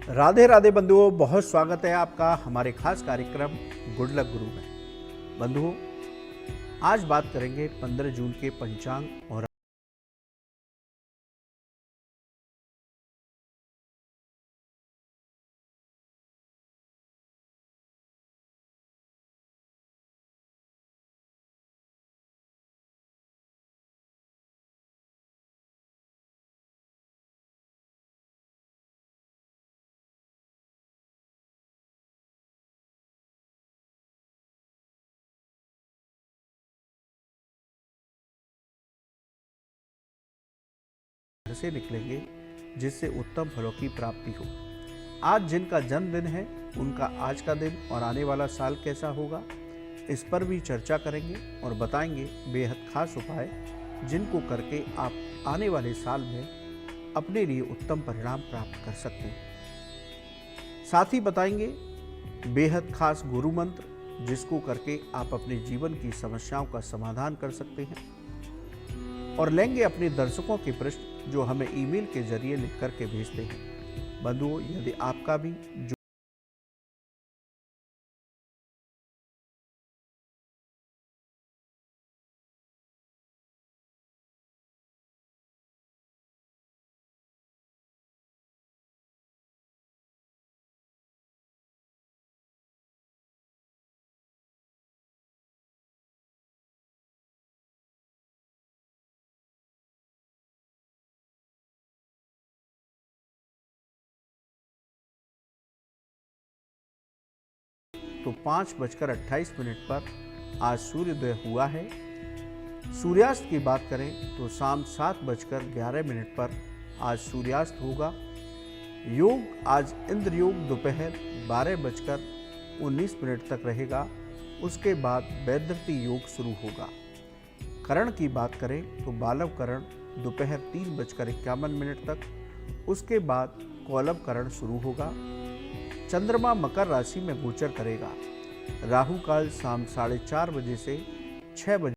राधे राधे बंधुओं, बहुत स्वागत है आपका हमारे खास कार्यक्रम गुड लक गुरु में। बंधुओं, आज बात करेंगे 15 जून के पंचांग और घर से निकलेंगे जिससे उत्तम फलों की प्राप्ति हो। आज जिनका जन्मदिन है उनका आज का दिन और आने वाला साल कैसा होगा, इस पर भी चर्चा करेंगे और बताएंगे बेहद खास उपाय जिनको करके आप आने वाले साल में अपने लिए उत्तम परिणाम प्राप्त कर सकते हैं। साथ ही बताएंगे बेहद खास गुरु मंत्र जिसको करके आप अपने जीवन की समस्याओं का समाधान कर सकते हैं, और लेंगे अपने दर्शकों के प्रश्न जो हमें ईमेल के जरिए लिख करके भेजते हैं। बंधुओं, यदि आपका भी तो 5:28 पर आज सूर्योदय हुआ है। सूर्यास्त की बात करें तो शाम 7:11 पर आज सूर्यास्त होगा। योग आज इंद्र योग दोपहर 12:19 तक रहेगा। उसके बाद वैदर्ती योग शुरू होगा। करण की बात करें तो बालव करण दोपहर 3:51 तक, उसके बाद कौलव करण शुरू होगा। चंद्रमा मकर राशि में गोचर करेगा। राहु काल शाम 4:30 बजे से 6 बजे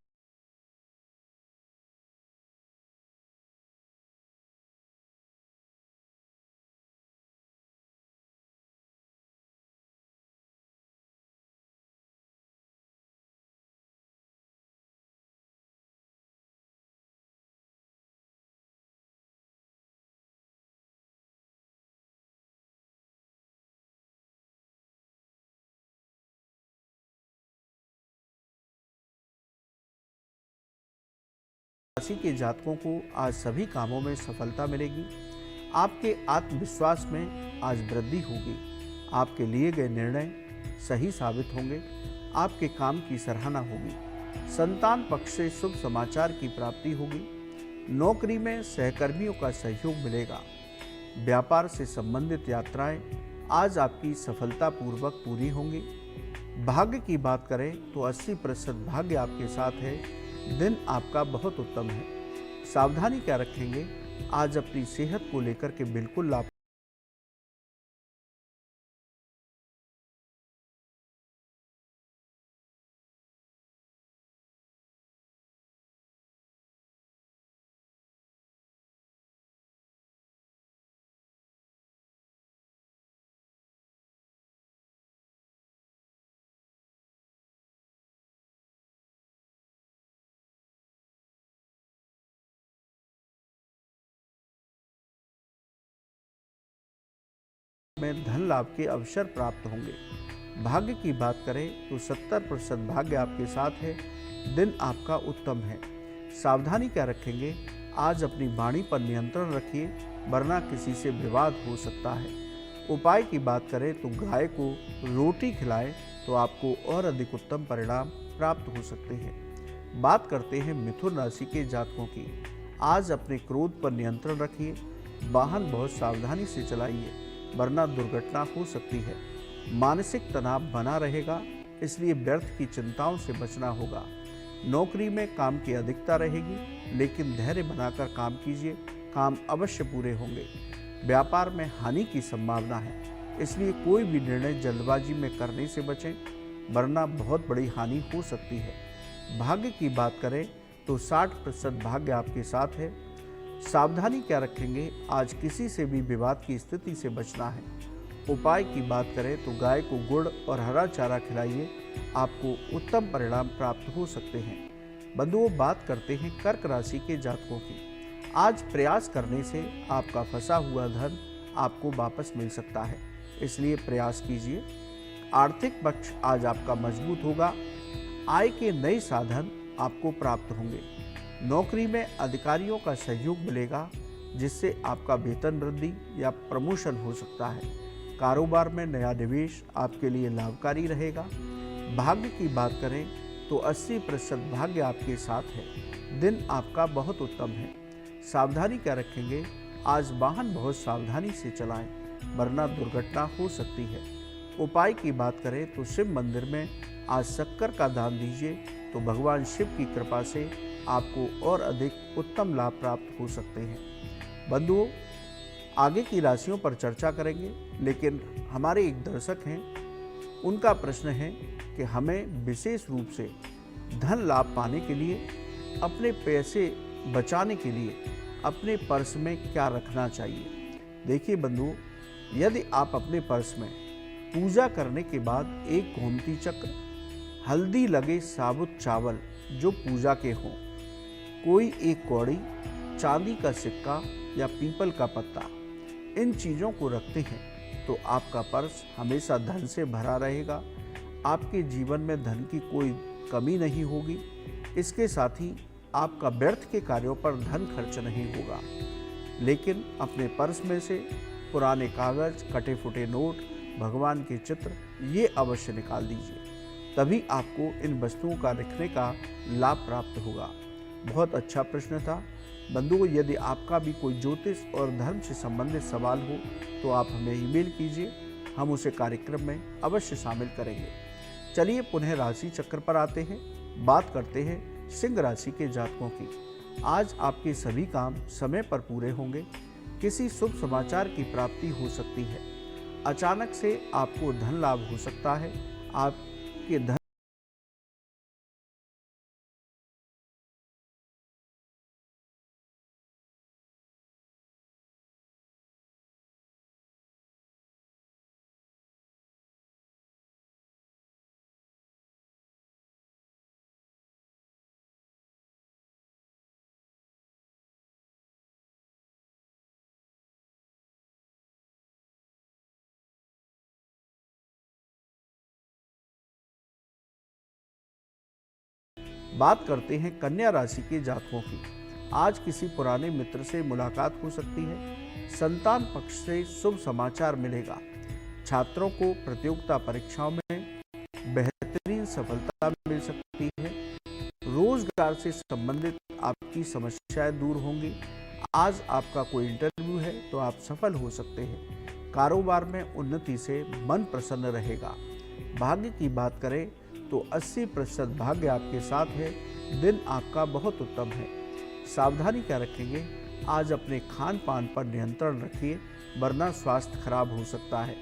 राशि के जातकों को आज सभी कामों में सफलता मिलेगी। आपके आत्मविश्वास में आज वृद्धि होगी। आपके लिए गए निर्णय सही साबित होंगे। आपके काम की सराहना होगी। संतान पक्ष से शुभ समाचार की प्राप्ति होगी। नौकरी में सहकर्मियों का सहयोग मिलेगा। व्यापार से संबंधित यात्राएं आज आपकी सफलतापूर्वक पूरी होंगी। भाग्य की बात करें तो 80% भाग्य आपके साथ है। दिन आपका बहुत उत्तम है। सावधानी क्या रखेंगे, आज अपनी सेहत को लेकर के बिल्कुल लाभ में धन लाभ के अवसर प्राप्त होंगे। भाग्य की बात करें तो 70% भाग्य आपके साथ है। दिन आपका उत्तम है। सावधानी क्या रखेंगे, आज अपनी वाणी पर नियंत्रण रखिए वरना किसी से विवाद हो सकता है। उपाय की बात करें तो गाय को रोटी खिलाएं तो आपको और अधिक उत्तम परिणाम प्राप्त हो सकते हैं। बात करते हैं मिथुन राशि के जातकों की। आज अपने क्रोध पर नियंत्रण रखिए। वाहन बहुत सावधानी से चलाइए वरना दुर्घटना हो सकती है। मानसिक तनाव बना रहेगा, इसलिए व्यर्थ की चिंताओं से बचना होगा। नौकरी में काम की अधिकता रहेगी, लेकिन धैर्य बनाकर काम कीजिए, काम अवश्य पूरे होंगे। व्यापार में हानि की संभावना है, इसलिए कोई भी निर्णय जल्दबाजी में करने से बचें वरना बहुत बड़ी हानि हो सकती है। भाग्य की बात करें तो 60% भाग्य आपके साथ है। सावधानी क्या रखेंगे, आज किसी से भी विवाद की स्थिति से बचना है। उपाय की बात करें तो गाय को गुड़ और हरा चारा खिलाइए, आपको उत्तम परिणाम प्राप्त हो सकते हैं। बंधुओं, बात करते हैं कर्क राशि के जातकों की। आज प्रयास करने से आपका फंसा हुआ धन आपको वापस मिल सकता है, इसलिए प्रयास कीजिए। आर्थिक पक्ष आज आपका मजबूत होगा। आय के नए साधन आपको प्राप्त होंगे। नौकरी में अधिकारियों का सहयोग मिलेगा, जिससे आपका वेतन वृद्धि या प्रमोशन हो सकता है। कारोबार में नया निवेश आपके लिए लाभकारी रहेगा। भाग्य की बात करें तो 80% भाग्य आपके साथ है। दिन आपका बहुत उत्तम है। सावधानी क्या रखेंगे? आज वाहन बहुत सावधानी से चलाएं, वरना दुर्घटना हो सकती है। उपाय की बात करें तो शिव मंदिर में आज शक्कर का दान दीजिए, तो भगवान शिव की कृपा से आपको और अधिक उत्तम लाभ प्राप्त हो सकते हैं। बंधुओं, आगे की राशियों पर चर्चा करेंगे, लेकिन हमारे एक दर्शक हैं, उनका प्रश्न है कि हमें विशेष रूप से धन लाभ पाने के लिए, अपने पैसे बचाने के लिए अपने पर्स में क्या रखना चाहिए। देखिए बंधुओं, यदि आप अपने पर्स में पूजा करने के बाद एक गोमती चक्र, हल्दी लगे साबुत चावल जो पूजा के हों, कोई एक कौड़ी, चांदी का सिक्का या पीपल का पत्ता, इन चीज़ों को रखते हैं तो आपका पर्स हमेशा धन से भरा रहेगा। आपके जीवन में धन की कोई कमी नहीं होगी। इसके साथ ही आपका व्यर्थ के कार्यों पर धन खर्च नहीं होगा। लेकिन अपने पर्स में से पुराने कागज, कटे फुटे नोट, भगवान के चित्र, ये अवश्य निकाल दीजिए, तभी आपको इन वस्तुओं का रखने का लाभ प्राप्त होगा। बहुत अच्छा प्रश्न था बंधुओं। यदि आपका भी कोई ज्योतिष और धर्म से संबंधित सवाल हो तो आप हमें ईमेल कीजिए, हम उसे कार्यक्रम में अवश्य शामिल करेंगे। चलिए पुनः राशि चक्र पर आते हैं। बात करते हैं सिंह राशि के जातकों की। आज आपके सभी काम समय पर पूरे होंगे। किसी शुभ समाचार की प्राप्ति हो सकती है। अचानक से आपको धन लाभ हो सकता है। आपके धन बात करते हैं कन्या राशि के जातकों की। आज किसी पुराने मित्र से मुलाकात हो सकती है। संतान पक्ष से शुभ समाचार मिलेगा। छात्रों को प्रतियोगिता परीक्षाओं में बेहतरीन सफलता मिल सकती है। रोजगार से संबंधित आपकी समस्याएं दूर होंगी। आज आपका कोई इंटरव्यू है तो आप सफल हो सकते हैं। कारोबार में उन्नति से मन प्रसन्न रहेगा। भाग्य की बात करें तो 80% भाग्य आपके साथ है। दिन आपका बहुत उत्तम है। सावधानी क्या रखेंगे? आज अपने खान पान पर नियंत्रण रखिए, वरना स्वास्थ्य खराब हो सकता है।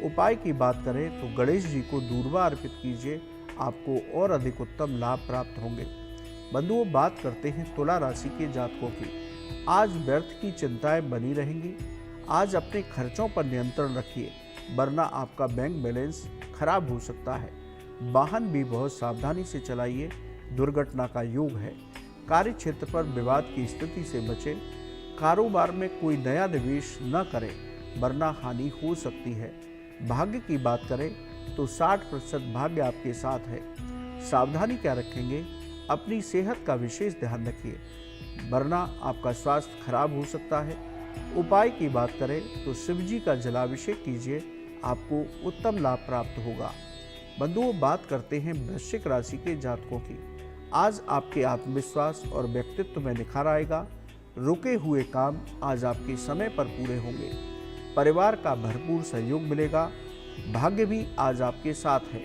उपाय की बात करें तो गणेश जी को दूर्वा अर्पित कीजिए, आपको और अधिक उत्तम लाभ प्राप्त होंगे। बंधुओं, बात करते हैं तुला राशि के जातकों की। आज व्यर्थ की चिंताएं बनी रहेंगी। आज अपने खर्चों पर नियंत्रण रखिए, वरना आपका बैंक बैलेंस खराब हो सकता है। वाहन भी बहुत सावधानी से चलाइए, दुर्घटना का योग है। कार्य क्षेत्र पर विवाद की स्थिति से बचें। कारोबार में कोई नया निवेश न करें, वरना हानि हो सकती है। भाग्य की बात करें तो 60% भाग्य आपके साथ है। सावधानी क्या रखेंगे? अपनी सेहत का विशेष ध्यान रखिए, वरना आपका स्वास्थ्य खराब हो सकता है। उपाय की बात करें तो शिव जी का जलाभिषेक कीजिए, आपको उत्तम लाभ प्राप्त होगा। बंधुओं, बात करते हैं वृश्चिक राशि के जातकों की। आज आपके आत्मविश्वास और व्यक्तित्व में निखार आएगा। रुके हुए काम आज आपके समय पर पूरे होंगे। परिवार का भरपूर सहयोग मिलेगा। भाग्य भी आज आपके साथ है।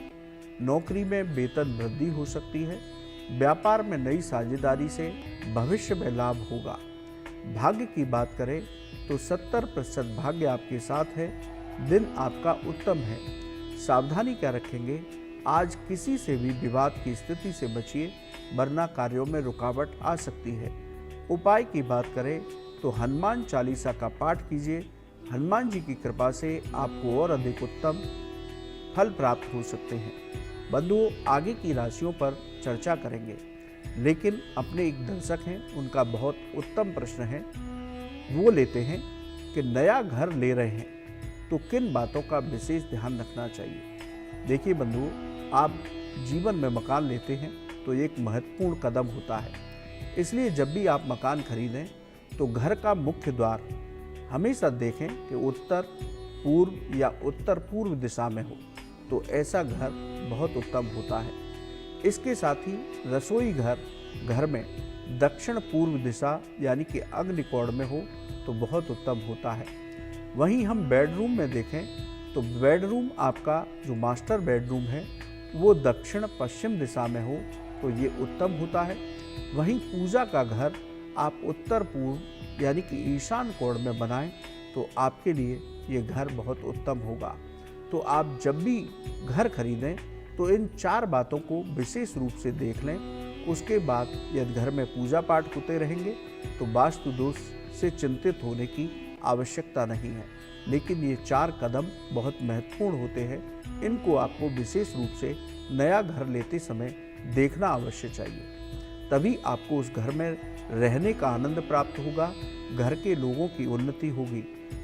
नौकरी में वेतन वृद्धि हो सकती है। व्यापार में नई साझेदारी से भविष्य में लाभ होगा। भाग्य की बात करें तो 70% भाग्य आपके साथ है। दिन आपका उत्तम है। सावधानी क्या रखेंगे? आज किसी से भी विवाद की स्थिति से बचिए, वरना कार्यों में रुकावट आ सकती है। उपाय की बात करें तो हनुमान चालीसा का पाठ कीजिए, हनुमान जी की कृपा से आपको और अधिक उत्तम फल प्राप्त हो सकते हैं। बंधुओं, आगे की राशियों पर चर्चा करेंगे, लेकिन अपने एक दर्शक हैं, उनका बहुत उत्तम प्रश्न है। वो लेते हैं कि नया घर ले रहे हैं तो किन बातों का विशेष ध्यान रखना चाहिए। देखिए बंधुओं, आप जीवन में मकान लेते हैं तो एक महत्वपूर्ण कदम होता है। इसलिए जब भी आप मकान खरीदें तो घर का मुख्य द्वार हमेशा देखें कि उत्तर पूर्व या उत्तर पूर्व दिशा में हो, तो ऐसा घर बहुत उत्तम होता है। इसके साथ ही रसोई घर में दक्षिण पूर्व दिशा यानी कि अग्निकोण में हो तो बहुत उत्तम होता है। वहीं हम बेडरूम में देखें तो बेडरूम आपका जो मास्टर बेडरूम है वो दक्षिण पश्चिम दिशा में हो तो ये उत्तम होता है। वहीं पूजा का घर आप उत्तर पूर्व यानी कि ईशान कोण में बनाएं तो आपके लिए ये घर बहुत उत्तम होगा। तो आप जब भी घर खरीदें तो इन 4 बातों को विशेष रूप से देख लें। उसके बाद यदि घर में पूजा पाठ होते रहेंगे तो वास्तु दोष से चिंतित होने की आवश्यकता नहीं है। लेकिन ये 4 कदम बहुत महत्वपूर्ण होते हैं। इनको आपको विशेष रूप से नया घर लेते समय देखना अवश्य चाहिए, तभी आपको उस घर में रहने का आनंद प्राप्त होगा, घर के लोगों की उन्नति होगी,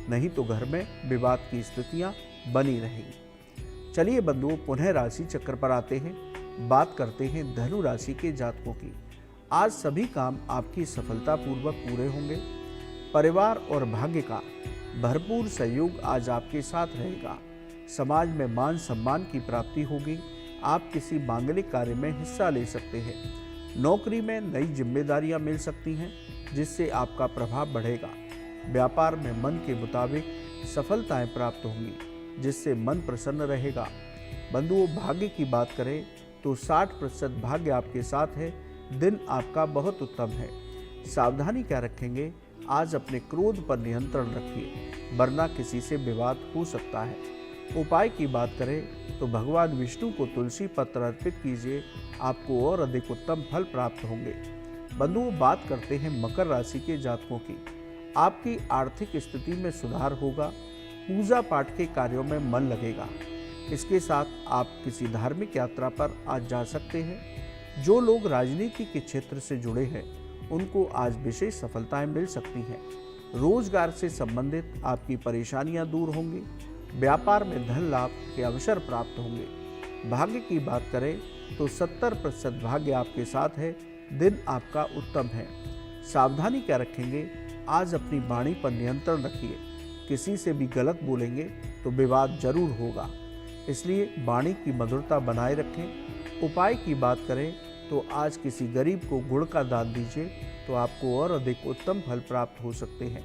नहीं तो घर में विवाद की स्थितियां बनी रहेंगी। चलिए बंधुओं, पुनः राशि चक्र पर आते हैं। बात करते हैं धनु राशि के जातकों की। आज सभी काम आपकी सफलतापूर्वक पूरे होंगे। परिवार और भाग्य का भरपूर सहयोग आज आपके साथ रहेगा। समाज में मान सम्मान की प्राप्ति होगी। आप किसी मांगलिक कार्य में हिस्सा ले सकते हैं। नौकरी में नई जिम्मेदारियां मिल सकती हैं, जिससे आपका प्रभाव बढ़ेगा। व्यापार में मन के मुताबिक सफलताएं प्राप्त होंगी, जिससे मन प्रसन्न रहेगा। बंधुओं, भाग्य की बात करें तो 60% भाग्य आपके साथ है। दिन आपका बहुत उत्तम है। सावधानी क्या रखेंगे? आज अपने क्रोध पर नियंत्रण रखिए, वरना किसी से विवाद हो सकता है। उपाय की बात करें तो भगवान विष्णु को तुलसी पत्र अर्पित कीजिए, आपको और अधिक उत्तम फल प्राप्त होंगे। बंधुओं, बात करते हैं मकर राशि के जातकों की। आपकी आर्थिक स्थिति में सुधार होगा। पूजा पाठ के कार्यों में मन लगेगा। इसके साथ आप किसी धार्मिक यात्रा पर आज जा सकते हैं। जो लोग राजनीति के क्षेत्र से जुड़े हैं उनको आज विशेष सफलताएं मिल सकती हैं। रोजगार से संबंधित आपकी परेशानियां दूर होंगी। व्यापार में धन लाभ के अवसर प्राप्त होंगे। भाग्य की बात करें तो 70% भाग्य आपके साथ है। दिन आपका उत्तम है। सावधानी क्या रखेंगे? आज अपनी वाणी पर नियंत्रण रखिए। किसी से भी गलत बोलेंगे तो विवाद जरूर होगा, इसलिए वाणी की मधुरता बनाए रखें। उपाय की बात करें तो आज किसी गरीब को गुड़ का दान दीजिए, तो आपको और अधिक उत्तम फल प्राप्त हो सकते हैं।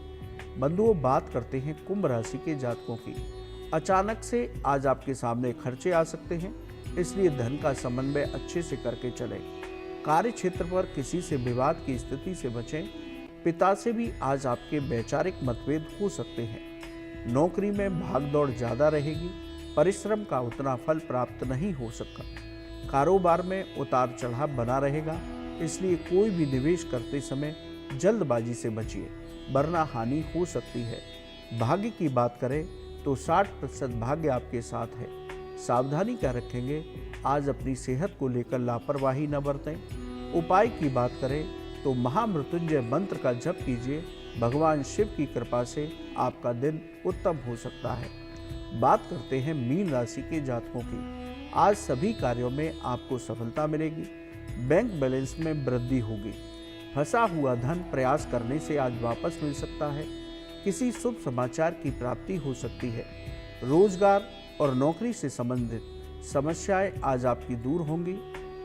बंधुओं, बात करते हैं कुंभ राशि के जातकों की। अचानक से आज आपके सामने खर्चे आ सकते हैं, इसलिए धन का समन्वय अच्छे से करके चलें। कार्य क्षेत्र पर किसी से विवाद की स्थिति से बचें। पिता से भी आज आपके वैचारिक मतभेद हो सकते हैं। नौकरी में भागदौड़ ज़्यादा रहेगी। परिश्रम का उतना फल प्राप्त नहीं हो सकता। कारोबार में उतार चढ़ाव बना रहेगा, इसलिए कोई भी निवेश करते समय जल्दबाजी से बचिए, वरना हानि हो सकती है। भाग्य की बात करें तो 60% भाग्य आपके साथ है। सावधानी क्या रखेंगे? आज अपनी सेहत को लेकर लापरवाही न बरतें। उपाय की बात करें तो महामृत्युंजय मंत्र का जप कीजिए। भगवान शिव की कृपा से आपका दिन उत्तम हो सकता है। बात करते हैं मीन राशि के जातकों की। आज सभी कार्यों में आपको सफलता मिलेगी। बैंक बैलेंस में वृद्धि होगी। फंसा हुआ धन प्रयास करने से आज वापस मिल सकता है। किसी शुभ समाचार की प्राप्ति हो सकती है। रोजगार और नौकरी से संबंधित समस्याएं आज आपकी दूर होंगी।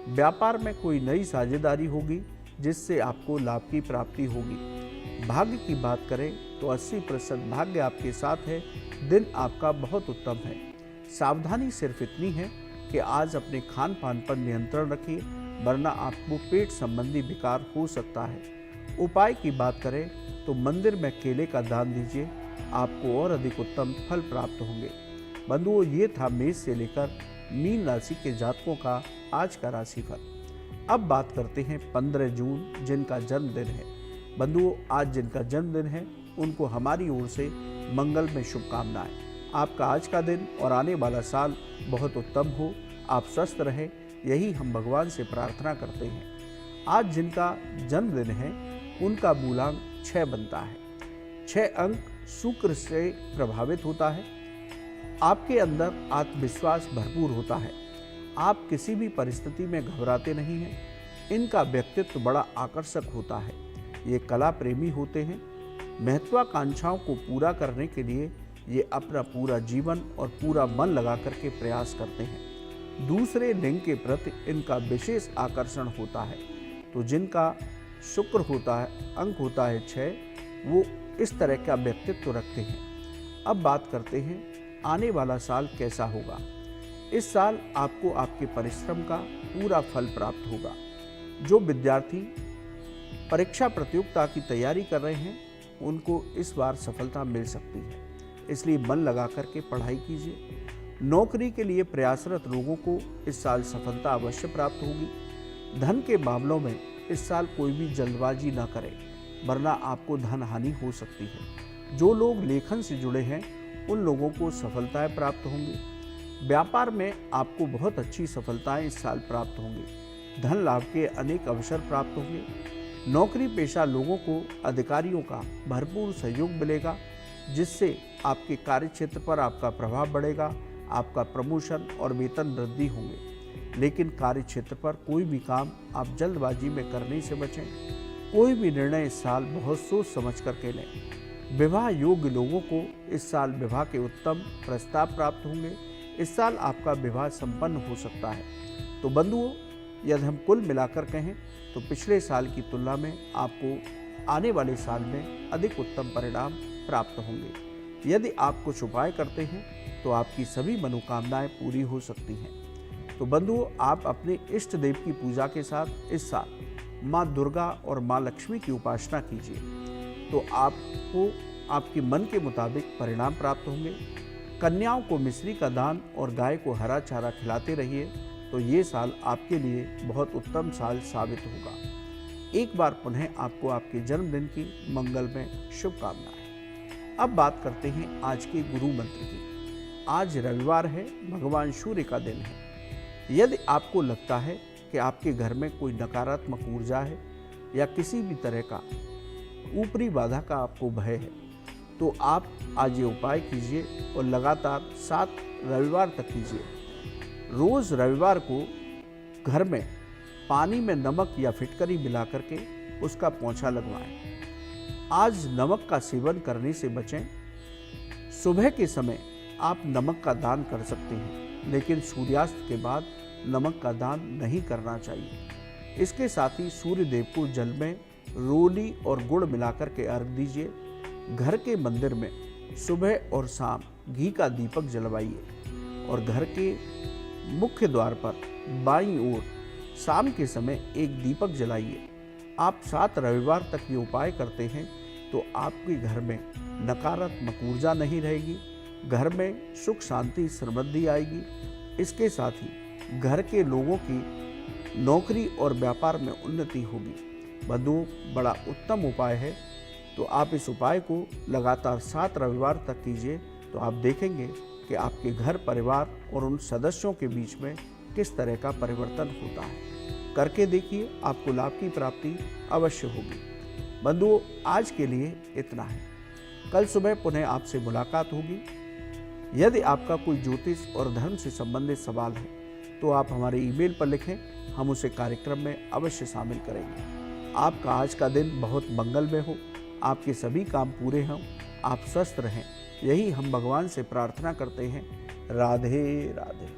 व्यापार में कोई नई साझेदारी होगी, जिससे आपको लाभ की प्राप्ति होगी। भाग्य की बात करें तो 80% भाग्य आपके साथ है। दिन आपका बहुत उत्तम है। सावधानी सिर्फ इतनी है कि आज अपने खान पान पर नियंत्रण रखिए, वरना आपको पेट संबंधी विकार हो सकता है। उपाय की बात करें तो मंदिर में केले का दान दीजिए, आपको और अधिक उत्तम फल प्राप्त होंगे। बंधुओं, ये था मेष से लेकर मीन राशि के जातकों का आज का राशिफल। अब बात करते हैं 15 जून जिनका जन्मदिन है। बंधुओं, आज जिनका जन्मदिन है उनको हमारी ओर से मंगल में शुभकामनाएं। आपका आज का दिन और आने वाला साल बहुत उत्तम हो, आप स्वस्थ रहें, यही हम भगवान से प्रार्थना करते हैं। आज जिनका जन्मदिन है उनका मूलांक 6 बनता है। 6 अंक शुक्र से प्रभावित होता है। आपके अंदर आत्मविश्वास भरपूर होता है। आप किसी भी परिस्थिति में घबराते नहीं हैं। इनका व्यक्तित्व बड़ा आकर्षक होता है। ये कला प्रेमी होते हैं। महत्वाकांक्षाओं को पूरा करने के लिए ये अपना पूरा जीवन और पूरा मन लगा करके प्रयास करते हैं। दूसरे लिंग के प्रति इनका विशेष आकर्षण होता है। तो जिनका शुक्र होता है, अंक होता है 6, वो इस तरह का व्यक्तित्व रखते हैं। अब बात करते हैं आने वाला साल कैसा होगा। इस साल आपको आपके परिश्रम का पूरा फल प्राप्त होगा। जो विद्यार्थी परीक्षा प्रतियोगिता की तैयारी कर रहे हैं उनको इस बार सफलता मिल सकती है, इसलिए मन लगा करके पढ़ाई कीजिए। नौकरी के लिए प्रयासरत लोगों को इस साल सफलता अवश्य प्राप्त होगी। धन के मामलों में इस साल कोई भी जल्दबाजी न करें, वरना आपको धन हानि हो सकती है। जो लोग लेखन से जुड़े हैं उन लोगों को सफलताएं प्राप्त होंगी। व्यापार में आपको बहुत अच्छी सफलताएं इस साल प्राप्त होंगी। धन लाभ के अनेक अवसर प्राप्त होंगे। नौकरी पेशा लोगों को अधिकारियों का भरपूर सहयोग मिलेगा, जिससे आपके कार्य क्षेत्र पर आपका प्रभाव बढ़ेगा। आपका प्रमोशन और वेतन वृद्धि होंगे। लेकिन कार्य क्षेत्र पर कोई भी काम आप जल्दबाजी में करने से बचें। कोई भी निर्णय इस साल बहुत सोच समझ करके लें। विवाह योग्य लोगों को इस साल विवाह के उत्तम प्रस्ताव प्राप्त होंगे। इस साल आपका विवाह संपन्न हो सकता है। तो बंधुओं, यदि हम कुल मिलाकर कहें तो पिछले साल की तुलना में आपको आने वाले साल में अधिक उत्तम परिणाम प्राप्त होंगे। यदि आप कुछ उपाय करते हैं तो आपकी सभी मनोकामनाएं पूरी हो सकती हैं। तो बंधुओं, आप अपने इष्ट देव की पूजा के साथ इस साल माँ दुर्गा और माँ लक्ष्मी की उपासना कीजिए, तो आपको आपके मन के मुताबिक परिणाम प्राप्त होंगे। कन्याओं को मिश्री का दान और गाय को हरा चारा खिलाते रहिए, तो ये साल आपके लिए बहुत उत्तम साल साबित होगा। एक बार पुनः आपको आपके जन्मदिन की मंगलमय शुभकामनाएं। अब बात करते हैं आज के गुरु मंत्र की। आज रविवार है, भगवान सूर्य का दिन है। यदि आपको लगता है कि आपके घर में कोई नकारात्मक ऊर्जा है या किसी भी तरह का ऊपरी बाधा का आपको भय है, तो आप आज ये उपाय कीजिए और लगातार 7 रविवार तक कीजिए। रोज़ रविवार को घर में पानी में नमक या फिटकरी मिला करके उसका पोंछा लगवाएं। आज नमक का सेवन करने से बचें। सुबह के समय आप नमक का दान कर सकते हैं, लेकिन सूर्यास्त के बाद नमक का दान नहीं करना चाहिए। इसके साथ ही सूर्य देव को जल में रोली और गुड़ मिलाकर के अर्घ दीजिए। घर के मंदिर में सुबह और शाम घी का दीपक जलवाइए और घर के मुख्य द्वार पर बाईं ओर शाम के समय एक दीपक जलाइए। आप 7 रविवार तक ये उपाय करते हैं तो आपके घर में नकारात्मक ऊर्जा नहीं रहेगी, घर में सुख शांति समृद्धि आएगी। इसके साथ ही घर के लोगों की नौकरी और व्यापार में उन्नति होगी। बंधुओं, बड़ा उत्तम उपाय है, तो आप इस उपाय को लगातार 7 रविवार तक कीजिए, तो आप देखेंगे कि आपके घर परिवार और उन सदस्यों के बीच में किस तरह का परिवर्तन होता है। करके देखिए, आपको लाभ की प्राप्ति अवश्य होगी। बंधुओं, आज के लिए इतना है। कल सुबह पुनः आपसे मुलाकात होगी। यदि आपका कोई ज्योतिष और धर्म से संबंधित सवाल है तो आप हमारे ईमेल पर लिखें, हम उसे कार्यक्रम में अवश्य शामिल करेंगे। आपका आज का दिन बहुत मंगलमय हो, आपके सभी काम पूरे हों, आप स्वस्थ रहें, यही हम भगवान से प्रार्थना करते हैं। राधे राधे।